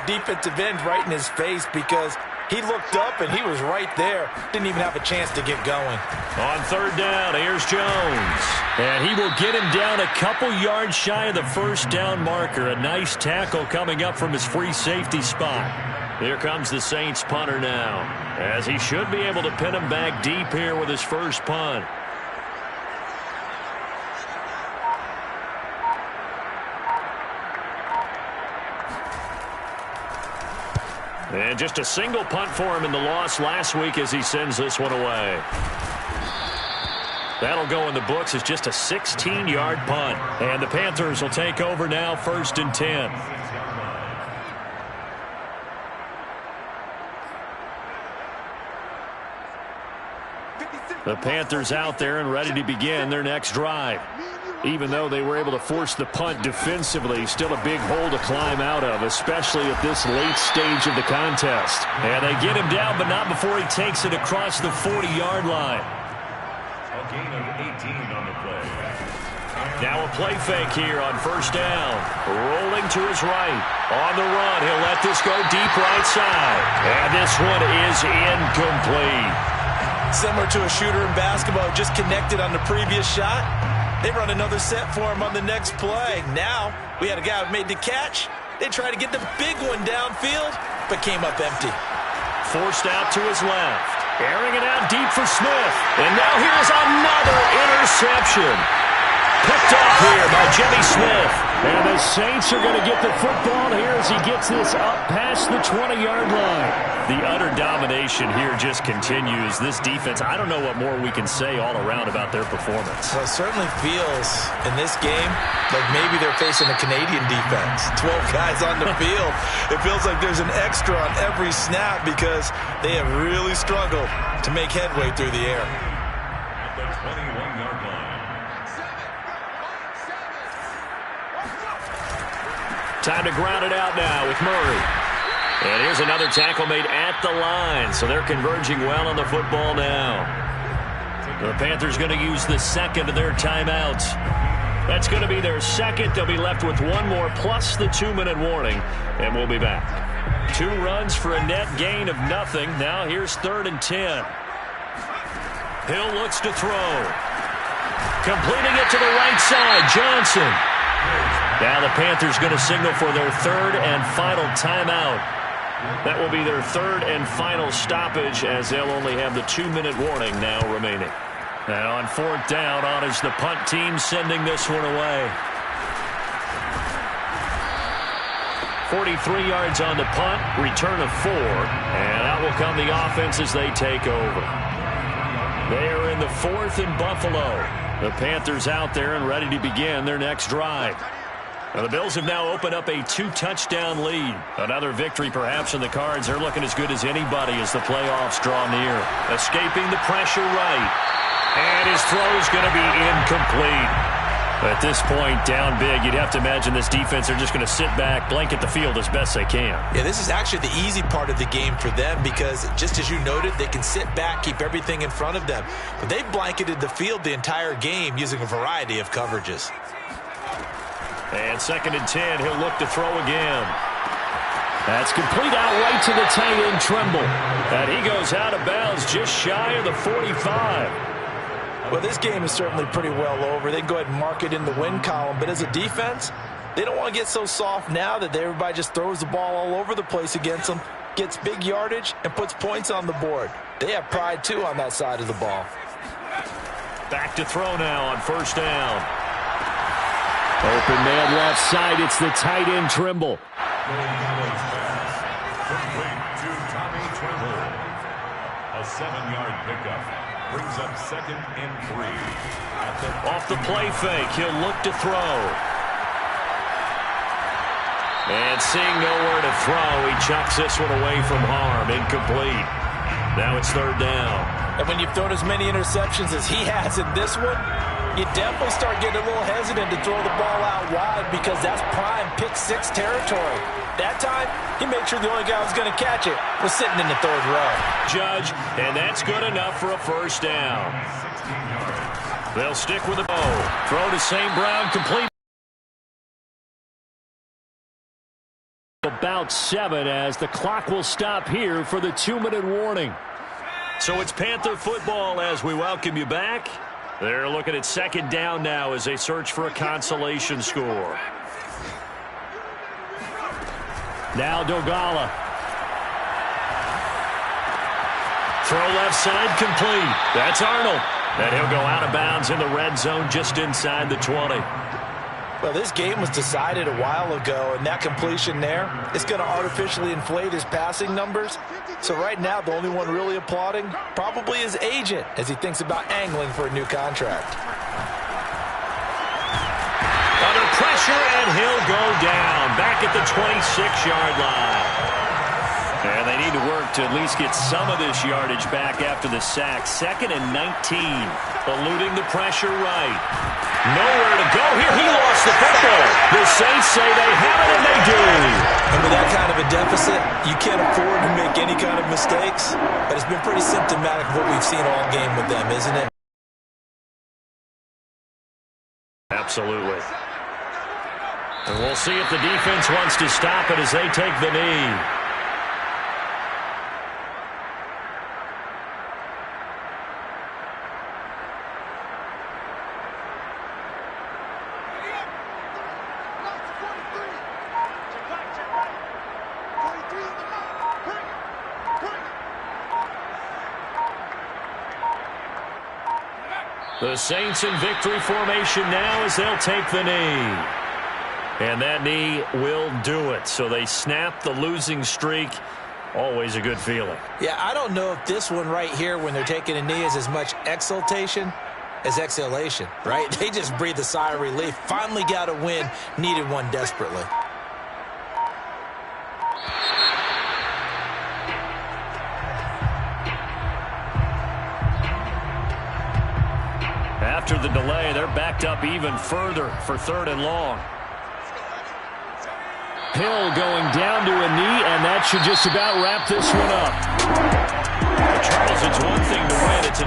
defensive end right in his face because he looked up and he was right there. Didn't even have a chance to get going. On 3rd down, here's Jones. And he will get him down a couple yards shy of the 1st down marker. A nice tackle coming up from his free safety spot. Here comes the Saints punter now, as he should be able to pin him back deep here with his first punt. And just a single punt for him in the loss last week as he sends this one away. That'll go in the books as just a 16-yard punt. And the Panthers will take over now, 1st and 10. The Panthers out there and ready to begin their next drive. Even though they were able to force the punt defensively, still a big hole to climb out of, especially at this late stage of the contest. And they get him down, but not before he takes it across the 40-yard line. A gain of 18 on the play. Now a play fake here on 1st down. Rolling to his right. On the run, he'll let this go deep right side. And this one is incomplete. Similar to a shooter in basketball, just connected on the previous shot. They run another set for him on the next play. Now, we had a guy who made the catch. They tried to get the big one downfield, but came up empty. Forced out to his left. Airing it out deep for Smith. And now here's another interception. Picked off here by Jimmy Smith. And the Saints are going to get the football here as he gets this up past the 20-yard line. The utter domination here just continues. This defense, I don't know what more we can say all around about their performance. Well, it certainly feels in this game like maybe they're facing a Canadian defense. 12 guys on the field. It feels like there's an extra on every snap because they have really struggled to make headway through the air. At the 21-yard line. Time to ground it out now with Murray. And here's another tackle made at the line, so they're converging well on the football now. The Panthers going to use the second of their timeouts. That's going to be their second. They'll be left with one more plus the 2-minute warning, and we'll be back. 2 runs for a net gain of nothing. Now here's 3rd and 10. Hill looks to throw. Completing it to the right side, Johnson. Now the Panthers going to signal for their 3rd and final timeout. That will be their 3rd and final stoppage as they'll only have the 2-minute warning now remaining. And on 4th down, on is the punt team sending this one away. 43 yards on the punt, return of 4, and out will come the offense as they take over. They are in the 4th and Buffalo. The Panthers out there and ready to begin their next drive. Now the Bills have now opened up a 2-touchdown lead. Another victory perhaps in the cards. They're looking as good as anybody as the playoffs draw near. Escaping the pressure right. And his throw is going to be incomplete. At this point, down big, you'd have to imagine this defense, they're just going to sit back, blanket the field as best they can. Yeah, this is actually the easy part of the game for them because, just as you noted, they can sit back, keep everything in front of them. But they've blanketed the field the entire game using a variety of coverages. And 2nd and 10, he'll look to throw again. That's complete out right to the tight end, Tremble. And he goes out of bounds just shy of the 45. Well, this game is certainly pretty well over. They can go ahead and mark it in the win column. But as a defense, they don't want to get so soft now that everybody just throws the ball all over the place against them, gets big yardage, and puts points on the board. They have pride, too, on that side of the ball. Back to throw now on 1st down. Open man left side. It's the tight end, Trimble. Complete to Tommy Tremble. A 7-yard pickup. Brings up 2nd and 3. Off the play fake, he'll look to throw. And seeing nowhere to throw, he chucks this one away from harm. Incomplete. Now it's 3rd down. And when you've thrown as many interceptions as he has in this one, you definitely start getting a little hesitant to throw the ball out wide because that's prime pick-6 territory. That time, he made sure the only guy who was going to catch it was sitting in the 3rd row. Judge, and that's good enough for a 1st down. They'll stick with the ball. Throw to St. Brown, complete. About 7 as the clock will stop here for the 2-minute warning. So it's Panther football as we welcome you back. They're looking at 2nd down now as they search for a consolation score. Now Dogala. Throw left side complete. That's Arnold. And he'll go out of bounds in the red zone just inside the 20. Well, this game was decided a while ago, and that completion there is going to artificially inflate his passing numbers. So right now, the only one really applauding probably his agent as he thinks about angling for a new contract. Under pressure, and he'll go down back at the 26-yard line. And they need to work to at least get some of this yardage back after the sack. 2nd and 19. Eluding the pressure right. Nowhere to go here. He lost the football. The Saints say they have it, and they do. And with that kind of a deficit, you can't afford to make any kind of mistakes. But it's been pretty symptomatic of what we've seen all game with them, isn't it? Absolutely. And we'll see if the defense wants to stop it as they take the knee. The Saints in victory formation now as they'll take the knee. And that knee will do it. So they snap the losing streak. Always a good feeling. Yeah, I don't know if this one right here when they're taking a knee is as much exultation as exhalation, right? They just breathe a sigh of relief. Finally got a win. Needed one desperately. After the delay, they're backed up even further for 3rd and long. Hill going down to a knee, and that should just about wrap this one up. Charles, it's one thing to win. It's